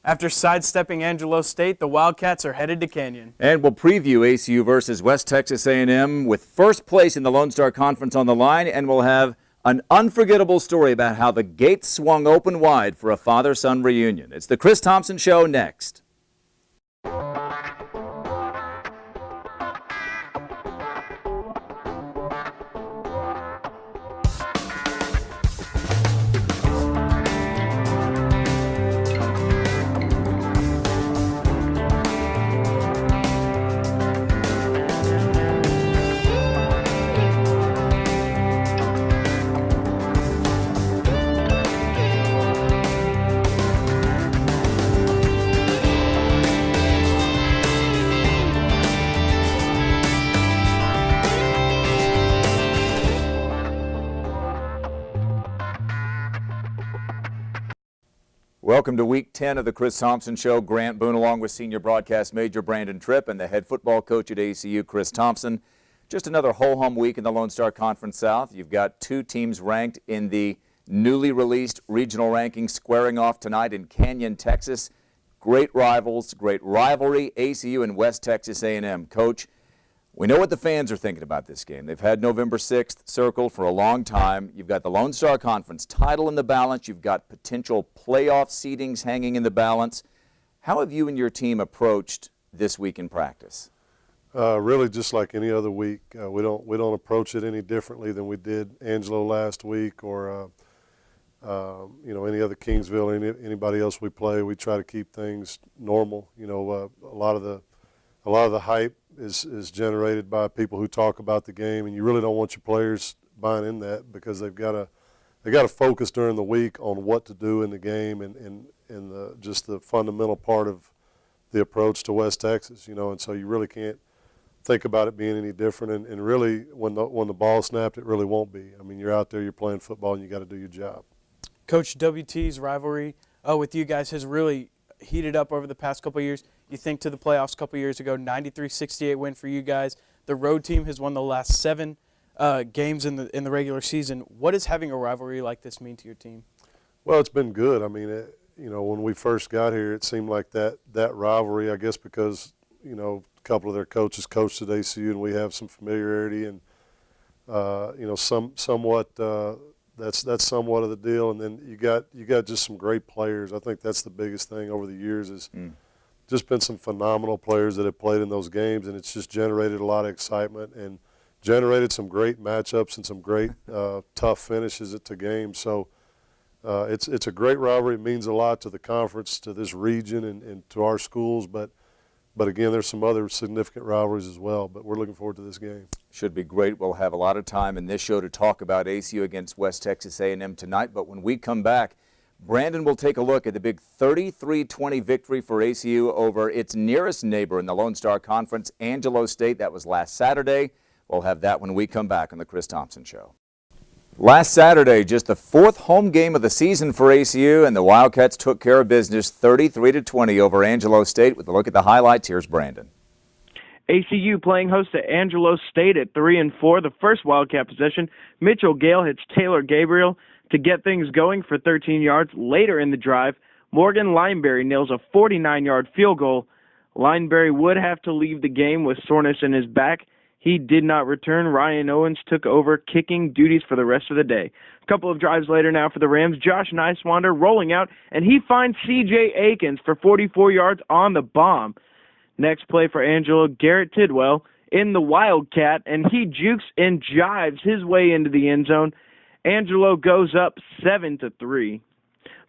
After sidestepping Angelo State, the Wildcats are headed to Canyon. And we'll preview ACU versus West Texas A&M with first place in the Lone Star Conference on the line, and we'll have an unforgettable story about how the gates swung open wide for a father-son reunion. It's the Chris Thomsen Show next. Welcome to Week 10 of the Chris Thomsen Show. Grant Boone along with Senior Broadcast Major Brandon Tripp and the head football coach at ACU, Chris Thomsen. Just another ho-hum week in the Lone Star Conference South. You've got two teams ranked in the newly released regional rankings squaring off tonight in Canyon, Texas. Great rivals, great rivalry, ACU and West Texas A&M. Coach, we know what the fans are thinking about this game. They've had November 6th circled for a long time. You've got the Lone Star Conference title in the balance. You've got potential playoff seedings hanging in the balance. How have you and your team approached this week in practice? Really just like any other week. We don't approach it any differently than we did Angelo last week or any other Kingsville, anybody else we play. We try to keep things normal. A lot of the hype is generated by people who talk about the game, and you really don't want your players buying in that because they got to focus during the week on what to do in the game and just the fundamental part of the approach to West Texas, and so you really can't think about it being any different. And really, when the ball snapped, it really won't be. I mean, you're out there, you're playing football, and you got to do your job. Coach, WT's rivalry with you guys has really heated up over the past couple of years. You think to the playoffs a couple of years ago, 93-68 win for you guys. The road team has won the last 7 games in the regular season. What does having a rivalry like this mean to your team? Well, it's been good. I mean, when we first got here, it seemed like that rivalry, I guess because, a couple of their coaches coached at ACU and we have some familiarity and, somewhat that's somewhat of the deal. And then you got just some great players. I think that's the biggest thing over the years is just been some phenomenal players that have played in those games, and it's just generated a lot of excitement and generated some great matchups and some great tough finishes to games. So it's a great rivalry. It means a lot to the conference, to this region, and to our schools. But again, there's some other significant rivalries as well. But we're looking forward to this game. Should be great. We'll have a lot of time in this show to talk about ACU against West Texas A&M tonight. But when we come back, Brandon will take a look at the big 33-20 victory for ACU over its nearest neighbor in the Lone Star Conference, Angelo State. That was last Saturday. We'll have that when we come back on the Chris Thomsen Show. Last Saturday, just the 4th home game of the season for ACU, and the Wildcats took care of business 33-20 over Angelo State. With a look at the highlights, here's Brandon. ACU playing host to Angelo State at 3-4. The first Wildcat possession, Mitchell Gale hits Taylor Gabriel to get things going for 13 yards. Later in the drive, Morgan Lineberry nails a 49-yard field goal. Lineberry would have to leave the game with soreness in his back. He did not return. Ryan Owens took over kicking duties for the rest of the day. A couple of drives later now for the Rams, Josh Niswander rolling out, and he finds C.J. Akins for 44 yards on the bomb. Next play for Angelo, Garrett Tidwell in the Wildcat, and he jukes and jives his way into the end zone. Angelo goes up 7-3.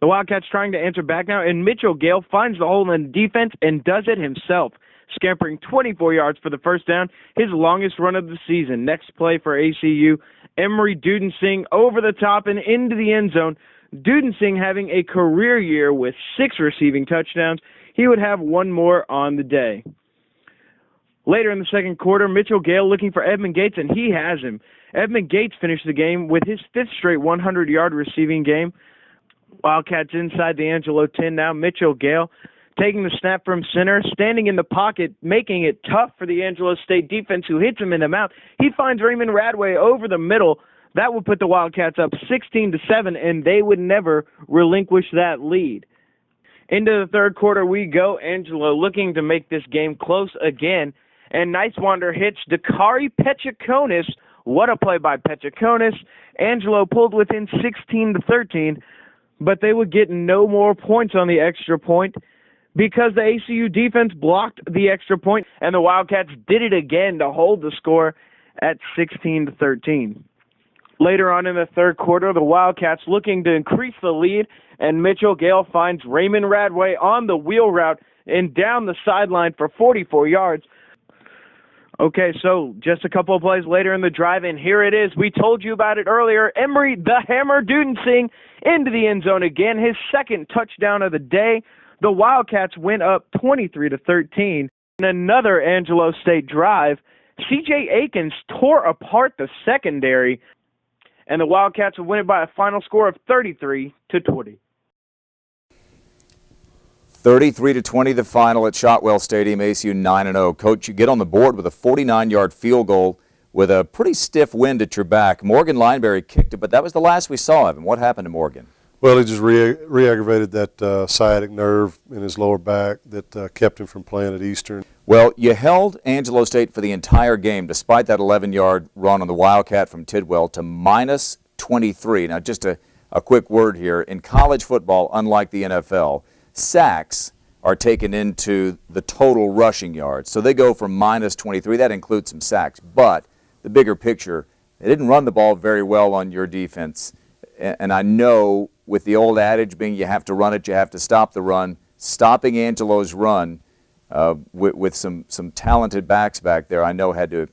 The Wildcats trying to answer back now, and Mitchell Gale finds the hole in the defense and does it himself, scampering 24 yards for the first down, his longest run of the season. Next play for ACU, Emery Dudensing over the top and into the end zone. Dudensing having a career year with 6 receiving touchdowns. He would have one more on the day. Later in the second quarter, Mitchell Gale looking for Edmond Gates, and he has him. Edmond Gates finished the game with his 5th straight 100-yard receiving game. Wildcats inside the Angelo 10 now. Mitchell Gale taking the snap from center, standing in the pocket, making it tough for the Angelo State defense, who hits him in the mouth. He finds Raymond Radway over the middle. That would put the Wildcats up 16-7, and they would never relinquish that lead. Into the third quarter we go. Angelo looking to make this game close again. And Nice Wander hits Dakari Pechakonis. What a play by Pechakonis. Angelo pulled within 16-13, but they would get no more points on the extra point because the ACU defense blocked the extra point, and the Wildcats did it again to hold the score at 16-13. Later on in the third quarter, the Wildcats looking to increase the lead, and Mitchell Gale finds Raymond Radway on the wheel route and down the sideline for 44 yards. Okay, so just a couple of plays later in the drive, and here it is. We told you about it earlier. Emery the Hammer Dudensing into the end zone again, his second touchdown of the day. The Wildcats went up 23-13. In another Angelo State drive, C.J. Akins tore apart the secondary, and the Wildcats would win it by a final score of 33-20. 33-20 the final at Shotwell Stadium, ACU 9-0. Coach, you get on the board with a 49-yard field goal with a pretty stiff wind at your back. Morgan Lineberry kicked it, but that was the last we saw of him. What happened to Morgan? Well, he just re-aggravated that sciatic nerve in his lower back that kept him from playing at Eastern. Well, you held Angelo State for the entire game, despite that 11-yard run on the Wildcat from Tidwell, to minus 23. Now, just a quick word here. In college football, unlike the NFL, sacks are taken into the total rushing yards. So they go from minus 23. That includes some sacks. But the bigger picture, they didn't run the ball very well on your defense. And I know with the old adage being you have to run it, you have to stop the run, stopping Angelo's run with some talented backs back there, I know had to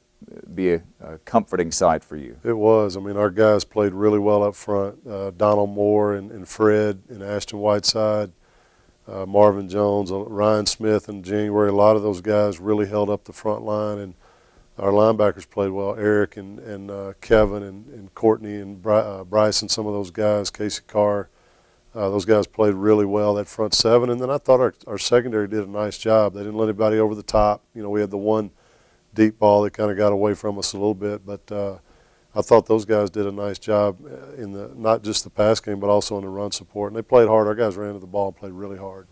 be a comforting sight for you. It was. I mean, our guys played really well up front. Donald Moore and Fred and Ashton Whiteside, Marvin Jones, Ryan Smith in January. A lot of those guys really held up the front line, and our linebackers played well. Eric and Kevin and Courtney and Bryce and some of those guys, Casey Carr, those guys played really well, that front seven. And then I thought our secondary did a nice job. They didn't let anybody over the top. You know, we had the one deep ball that kind of got away from us a little bit, but I thought those guys did a nice job in the not just the pass game, but also in the run support. And they played hard. Our guys ran to the ball and played really hard.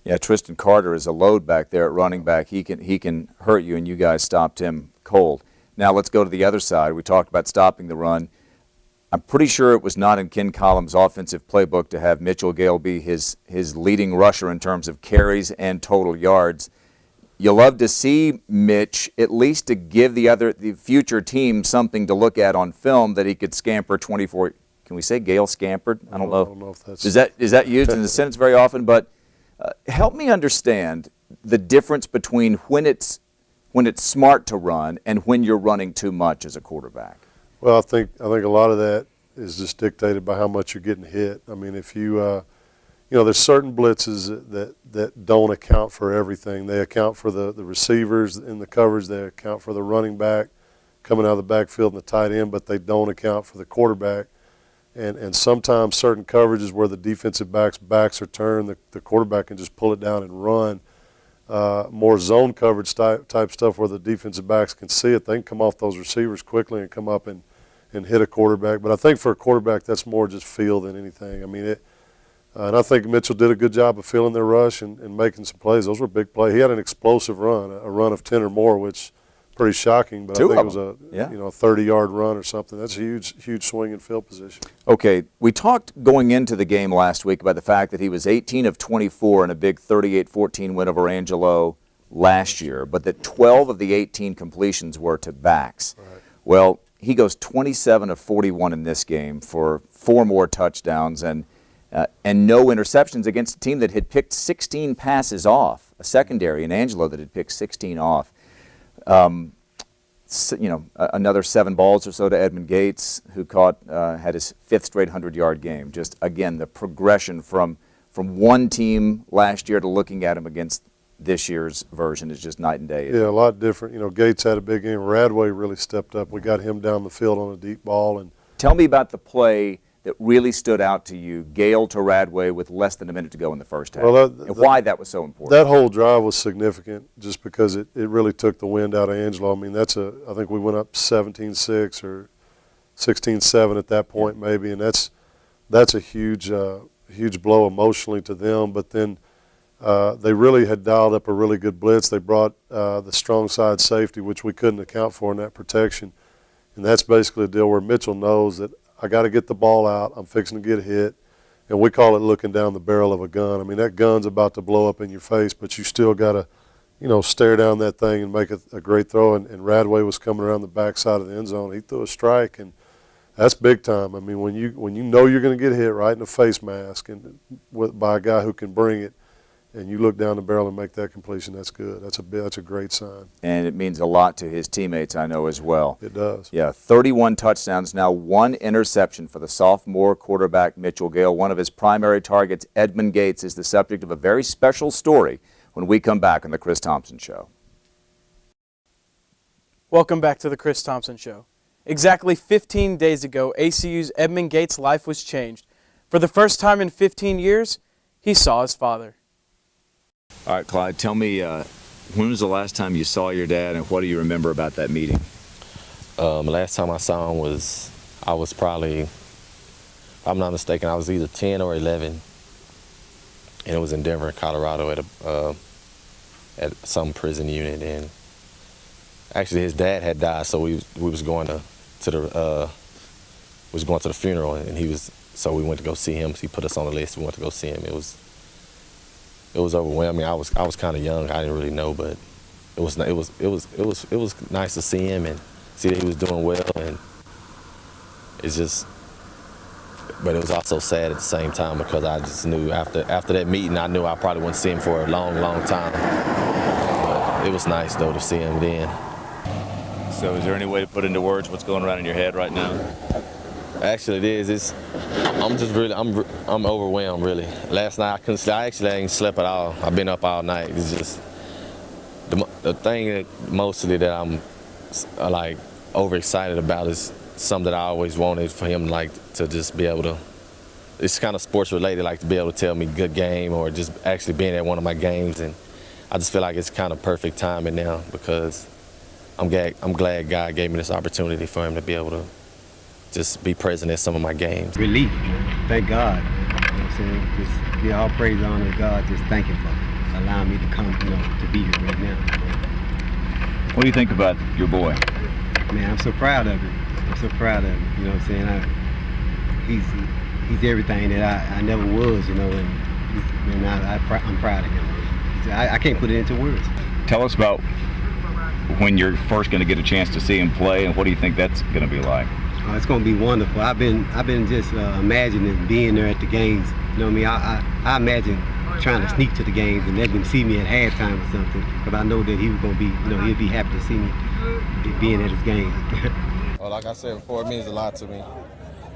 Yeah, Tristan Carter is a load back there at running back. He can hurt you, and you guys stopped him cold. Now let's go to the other side. We talked about stopping the run. I'm pretty sure it was not in Ken Collins' offensive playbook to have Mitchell Gale be his leading rusher in terms of carries and total yards. You love to see Mitch at least to give the future team something to look at on film that he could scamper 24. Can we say Gale scampered? I don't know. I don't know if that's Is that used in the sentence very often? But help me understand the difference between when it's smart to run and when you're running too much as a quarterback. Well, I think a lot of that is just dictated by how much you're getting hit. I mean, if you there's certain blitzes that don't account for everything. They account for the receivers in the coverage. They account for the running back coming out of the backfield and the tight end, but they don't account for the quarterback. And sometimes certain coverages where the defensive backs are turned, the quarterback can just pull it down and run. More zone coverage type stuff where the defensive backs can see it. They can come off those receivers quickly and come up and hit a quarterback. But I think for a quarterback, that's more just feel than anything. I mean, and I think Mitchell did a good job of feeling their rush and making some plays. Those were big plays. He had an explosive run, a run of 10 or more, which pretty shocking. But I think it was a 30-yard run or something. That's a huge swing in field position. Okay, we talked going into the game last week about the fact that he was 18 of 24 in a big 38-14 win over Angelo last year, but that 12 of the 18 completions were to backs. Right. Well, he goes 27 of 41 in this game for 4 more touchdowns and no interceptions against a team that had picked 16 passes off, a secondary in Angelo that had picked 16 off. Another 7 balls or so to Edmond Gates, who had his 5th straight 100-yard game. Just, again, the progression from one team last year to looking at him against this year's version is just night and day. Yeah, a lot different. Gates had a big game. Radway really stepped up. We got him down the field on a deep ball. And tell me about the play that really stood out to you, Gale to Radway with less than a minute to go in the first half, and why that was so important. That whole drive was significant just because it really took the wind out of Angelo. I mean, I think we went up 17-6 or 16-7 at that point maybe, and that's a huge blow emotionally to them. But then they really had dialed up a really good blitz. They brought the strong side safety, which we couldn't account for in that protection. And that's basically a deal where Mitchell knows that I got to get the ball out. I'm fixing to get hit. And we call it looking down the barrel of a gun. I mean, that gun's about to blow up in your face, but you still got to, stare down that thing and make a great throw. And Radway was coming around the backside of the end zone. He threw a strike, and that's big time. I mean, when you know you're going to get hit right in the face mask and by a guy who can bring it, and you look down the barrel and make that completion, that's good. That's a great sign. And it means a lot to his teammates, I know, as well. It does. Yeah, 31 touchdowns, now 1 interception for the sophomore quarterback Mitchell Gale. One of his primary targets, Edmond Gates, is the subject of a very special story when we come back on The Chris Thomsen Show. Welcome back to The Chris Thomsen Show. Exactly 15 days ago, ACU's Edmond Gates' life was changed. For the first time in 15 years, he saw his father. All right, Clyde, tell me, when was the last time you saw your dad, and what do you remember about that meeting? Last time I saw him I was probably, if I'm not mistaken, I was either 10 or 11, and it was in Denver, Colorado, at some prison unit. And actually, his dad had died, so we was going to the funeral, and so we went to go see him. He put us on the list. We went to go see him. It was overwhelming. I was kind of young. I didn't really know, but it was nice to see him and see that he was doing well. And it's just, but it was also sad at the same time because I just knew after that meeting, I knew I probably wouldn't see him for a long, long time. But it was nice though to see him then. So is there any way to put into words what's going around in your head right now? Actually, it is. I'm overwhelmed, really. Last night I couldn't sleep. I actually ain't slept at all. I've been up all night. It's just the thing that mostly that I'm like overexcited about is something that I always wanted for him, like to just be able to. It's kind of sports related, like to be able to tell me good game or just actually being at one of my games, and I just feel like it's kind of perfect timing now because I'm glad God gave me this opportunity for him to be able to just be present at some of my games. Relief, thank God. You know what I'm saying? Just give all praise and honor to God. Just thank him for allowing me to come, to be here right now. What do you think about your boy? Man, I'm so proud of him. I'm so proud of him. You know what I'm saying? He's everything that I never was. And I'm proud of him. I can't put it into words. Tell us about when you're first going to get a chance to see him play, and what do you think that's going to be like? It's going to be wonderful. I've been just imagining being there at the games. You know what I mean? I imagine trying to sneak to the games and let them see me at halftime or something, because I know that he was going to be, he'd be happy to see me being at his game. Well, like I said before, it means a lot to me.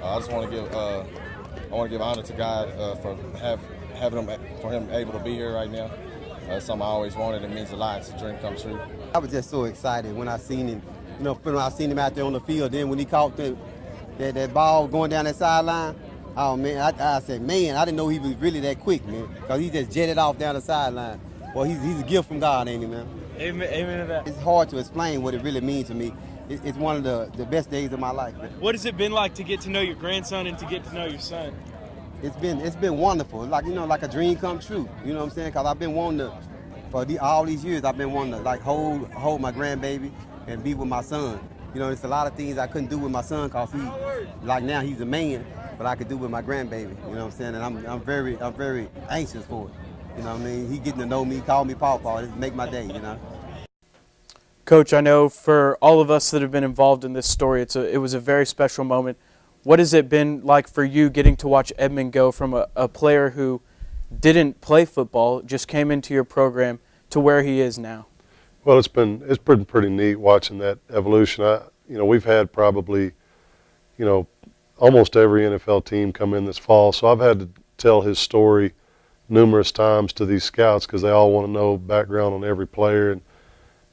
I just want to give honor to God for him able to be here right now. It's something I always wanted. It means a lot. It's a dream come true. I was just so excited when I seen him. When I seen him out there on the field, then when he caught that ball going down that sideline, oh man, I said, man, I didn't know he was really that quick, man, because he just jetted off down the sideline. Well, he's a gift from God, ain't he, man? Amen to that. It's hard to explain what it really means to me. It's one of the best days of my life, man. What has it been like to get to know your grandson and to get to know your son? It's been wonderful. Like like a dream come true. You know what I'm saying? Because I've been wanting to, all these years, I've been wanting to like hold my grandbaby and be with my son. It's a lot of things I couldn't do with my son because now he's a man, but I could do with my grandbaby. You know what I'm saying? And I'm very anxious for it. You know what I mean? He getting to know me, call me Pawpaw. It make my day. Coach, I know for all of us that have been involved in this story, it was a very special moment. What has it been like for you getting to watch Edmond go from a player who didn't play football, just came into your program, to where he is now? Well, it's been pretty neat watching that evolution. We've had probably, almost every NFL team come in this fall, so I've had to tell his story numerous times to these scouts because they all want to know background on every player. And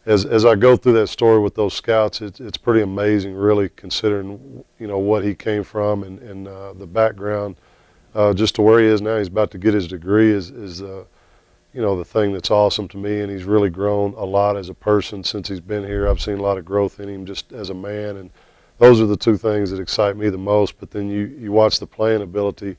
as I go through that story with those scouts, it's pretty amazing, really, considering what he came from and the background, just to where he is now. He's about to get his degree is the thing that's awesome to me, and he's really grown a lot as a person since he's been here. I've seen a lot of growth in him just as a man, and those are the two things that excite me the most. But then you watch the playing ability,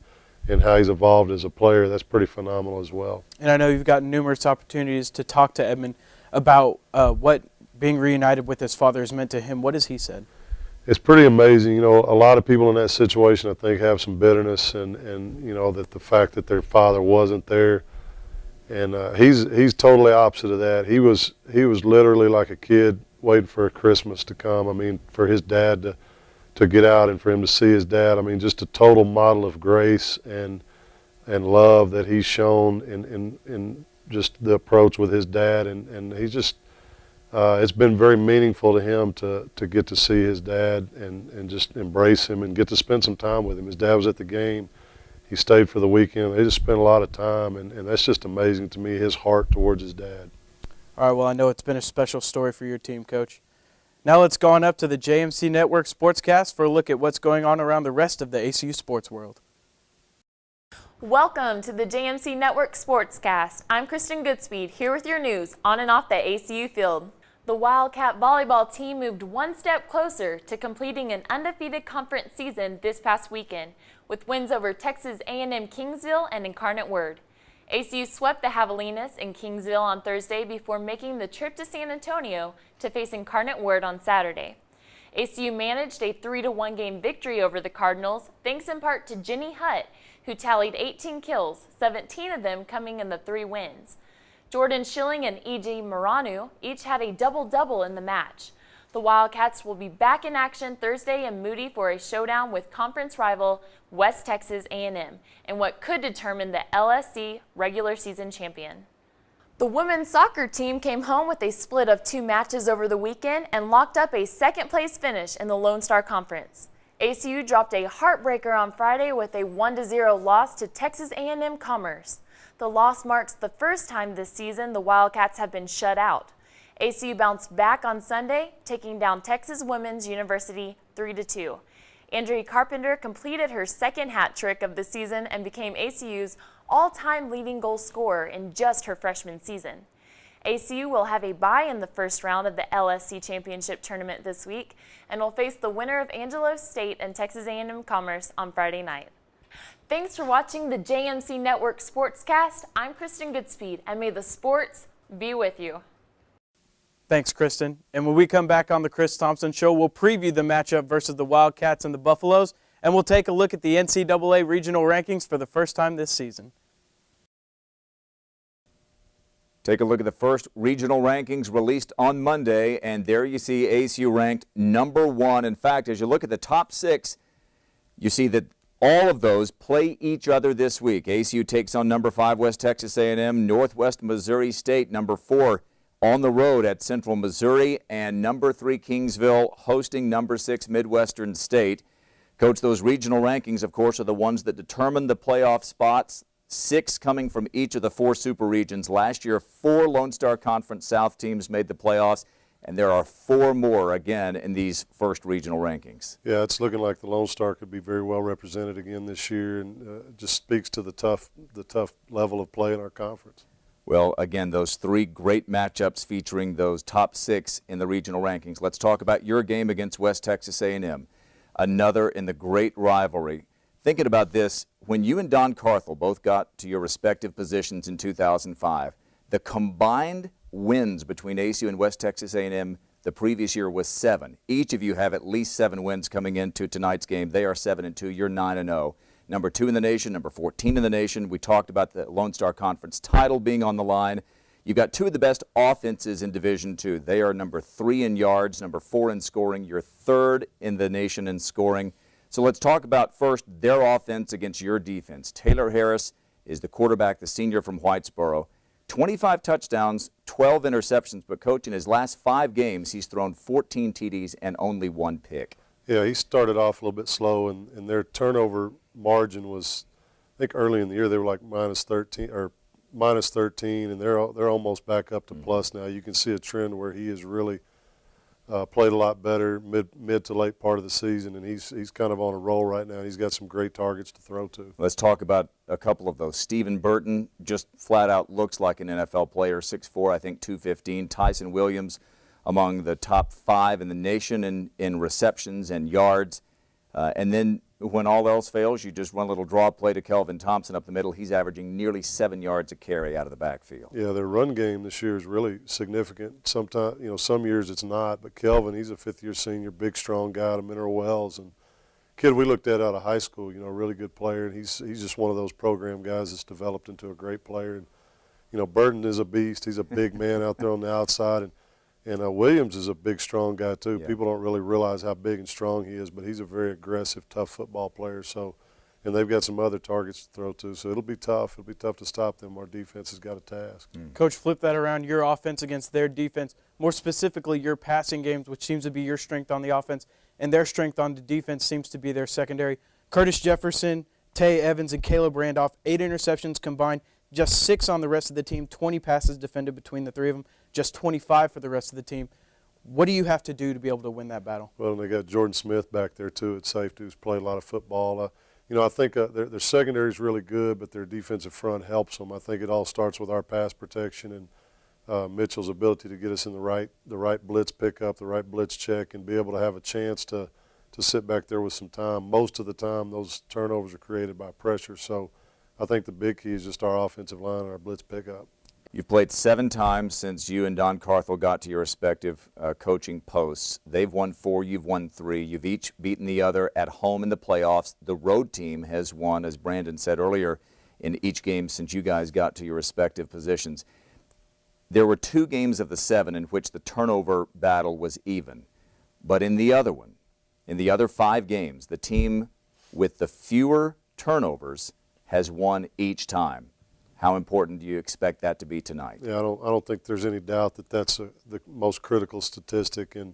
and how he's evolved as a player, that's pretty phenomenal as well. And I know you've got numerous opportunities to talk to Edmond about what being reunited with his father has meant to him. What has he said? It's pretty amazing. You know, a lot of people in that situation, I think, have some bitterness and you know, that the fact that their father wasn't there. And he's totally opposite of that. He was literally like a kid waiting for Christmas to come. I mean, for his dad to get out and for him to see his dad. I mean, just a total model of grace and love that he's shown in just the approach with his dad. And he's just it's been very meaningful to him to get to see his dad and just embrace him and get to spend some time with him. His dad was at the game. He stayed for the weekend. They just spent a lot of time, and that's just amazing to me, his heart towards his dad. All right, well, I know it's been a special story for your team, Coach. Now let's go on up to the JMC Network Sportscast for a look at what's going on around the rest of the ACU sports world. Welcome to the JMC Network Sportscast. I'm Kristen Goodspeed, here with your news on and off the ACU field. The Wildcat volleyball team moved one step closer to completing an undefeated conference season this past weekend, with wins over Texas A&M Kingsville and Incarnate Word. ACU swept the Javelinas in Kingsville on Thursday before making the trip to San Antonio to face Incarnate Word on Saturday. ACU managed a 3-1 game victory over the Cardinals, thanks in part to Jenny Hutt, who tallied 18 kills, 17 of them coming in the 3 wins. Jordan Schilling and E.J. Moranu each had a double-double in the match. The Wildcats will be back in action Thursday in Moody for a showdown with conference rival West Texas A&M and what could determine the LSC regular season champion. The women's soccer team came home with a split of 2 matches over the weekend and locked up a second-place finish in the Lone Star Conference. ACU dropped a heartbreaker on Friday with a 1-0 loss to Texas A&M Commerce. The loss marks the first time this season the Wildcats have been shut out. ACU bounced back on Sunday, taking down Texas Women's University 3-2. Andrea Carpenter completed her second hat trick of the season and became ACU's all-time leading goal scorer in just her freshman season. ACU will have a bye in the first round of the LSC Championship Tournament this week and will face the winner of Angelo State and Texas A&M Commerce on Friday night. Thanks for watching the JMC Network Sportscast. I'm Kristen Goodspeed, and may the sports be with you. Thanks, Kristen. And when we come back on the Chris Thomsen Show, we'll preview the matchup versus the Wildcats and the Buffaloes, and we'll take a look at the NCAA regional rankings for the first time this season. Take a look at the first regional rankings released on Monday, and there you see ACU ranked number 1. In fact, as you look at the top 6, you see that all of those play each other this week. ACU takes on number 5 West Texas A&M, Northwest Missouri State, number 4 on the road at Central Missouri, and number 3 Kingsville hosting number 6 Midwestern State. Coach, those regional rankings, of course, are the ones that determine the playoff spots. 6 coming from each of the 4 super regions. Last year, 4 Lone Star Conference South teams made the playoffs, and there are 4 more again in these first regional rankings. Yeah, it's looking like the Lone Star could be very well represented again this year, and it just speaks to the tough level of play in our conference. Well, again, those 3 great matchups featuring those top 6 in the regional rankings. Let's talk about your game against West Texas A&M, another in the great rivalry. Thinking about this, when you and Don Carthel both got to your respective positions in 2005, the combined wins between ACU and West Texas A&M the previous year was 7. Each of you have at least 7 wins coming into tonight's game. They are 7-2. You're 9-0. Number 2 in the nation, number 14 in the nation. We talked about the Lone Star Conference title being on the line. You've got 2 of the best offenses in Division II. They are number 3 in yards, number 4 in scoring. You're 3rd in the nation in scoring. So let's talk about first their offense against your defense. Taylor Harris is the quarterback, the senior from Whitesboro. 25 touchdowns, 12 interceptions, but Coach, in his last 5 games, he's thrown 14 TDs and only 1 pick. Yeah, he started off a little bit slow, and their turnover margin was, I think early in the year they were like minus 13, and they're almost back up to plus now. You can see a trend where he has really played a lot better mid to late part of the season, and he's kind of on a roll right now. He's got some great targets to throw to. Let's talk about a couple of those. Stephen Burton just flat out looks like an NFL player, 6'4", I think 215. Tyson Williams among the top 5 in the nation in receptions and yards. And then when all else fails, you just run a little draw play to Kelvin Thomsen up the middle. He's averaging nearly 7 yards a carry out of the backfield. Yeah, their run game this year is really significant. Sometimes, some years it's not, but Kelvin, he's a fifth-year senior, big, strong guy out of Mineral Wells, and kid we looked at out of high school, a really good player, and he's just one of those program guys that's developed into a great player. And Burton is a beast. He's a big man out there on the outside, and Williams is a big, strong guy too. Yeah. People don't really realize how big and strong he is, but he's a very aggressive, tough football player. So, and they've got some other targets to throw to, so it'll be tough. It'll be tough to stop them. Our defense has got a task. Coach, flip that around, your offense against their defense, more specifically your passing games, which seems to be your strength on the offense, and their strength on the defense seems to be their secondary. Curtis Jefferson, Tay Evans, and Caleb Randolph, 8 interceptions combined, just 6 on the rest of the team, 20 passes defended between the three of them, just 25 for the rest of the team. What do you have to do to be able to win that battle? Well, and they got Jordan Smith back there too at safety, who's played a lot of football. I think their secondary is really good, but their defensive front helps them. I think it all starts with our pass protection and Mitchell's ability to get us in the right blitz pickup, the right blitz check, and be able to have a chance to sit back there with some time. Most of the time, those turnovers are created by pressure. So I think the big key is just our offensive line and our blitz pickup. You've played 7 times since you and Don Carthel got to your respective coaching posts. They've won 4, you've won 3. You've each beaten the other at home in the playoffs. The road team has won, as Brandon said earlier, in each game since you guys got to your respective positions. There were 2 games of the 7 in which the turnover battle was even. But in the other one, in the other 5 games, the team with the fewer turnovers has won each time. How important do you expect that to be tonight? Yeah, I don't think there's any doubt that that's the most critical statistic. And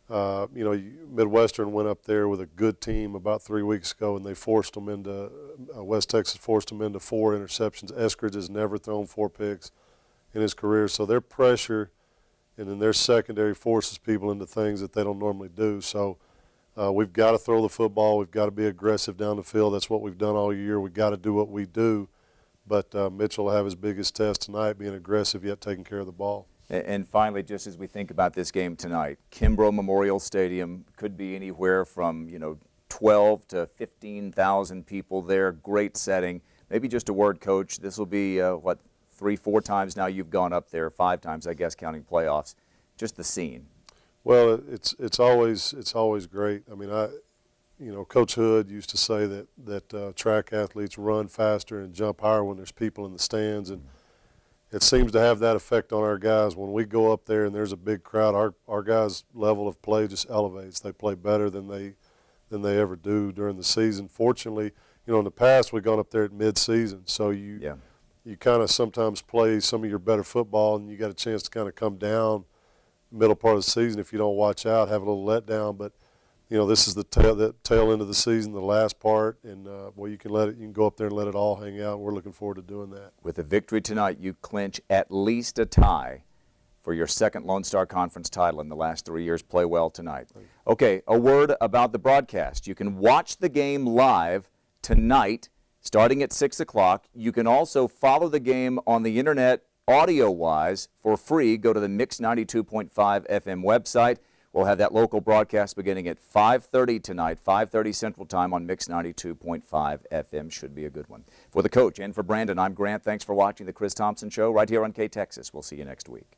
Midwestern went up there with a good team about 3 weeks ago, and they forced them into West Texas forced them into 4 interceptions. Eskridge has never thrown 4 picks in his career, so their pressure and then their secondary forces people into things that they don't normally do. So we've got to throw the football. We've got to be aggressive down the field. That's what we've done all year. We've got to do what we do. But Mitchell will have his biggest test tonight, being aggressive yet taking care of the ball. And finally, just as we think about this game tonight, Kimbrough Memorial Stadium could be anywhere from 12 to 15,000 people there. Great setting. Maybe just a word, Coach. This will be 3-4 times now you've gone up there, 5 times, I guess, counting playoffs. Just the scene. Well, it's always great. I mean, Coach Hood used to say that track athletes run faster and jump higher when there's people in the stands, and it seems to have that effect on our guys. When we go up there and there's a big crowd, our guys' level of play just elevates. They play better than they ever do during the season. Fortunately, in the past we've gone up there at mid-season, so you kind of sometimes play some of your better football, and you got a chance to kind of come down middle part of the season if you don't watch out, have a little letdown. But this is the tail end of the season, the last part, and you can go up there and let it all hang out. We're looking forward to doing that. With a victory tonight, you clinch at least a tie for your second Lone Star Conference title in the last 3 years. Play well tonight. Okay, a word about the broadcast. You can watch the game live tonight, starting at 6 o'clock. You can also follow the game on the internet audio-wise for free. Go to the Mix 92.5 FM website. We'll have that local broadcast beginning at 5:30 tonight, 5:30 Central Time on Mix 92.5 FM. Should be a good one. For the coach and for Brandon, I'm Grant. Thanks for watching the Chris Thomsen Show right here on K-Texas. We'll see you next week.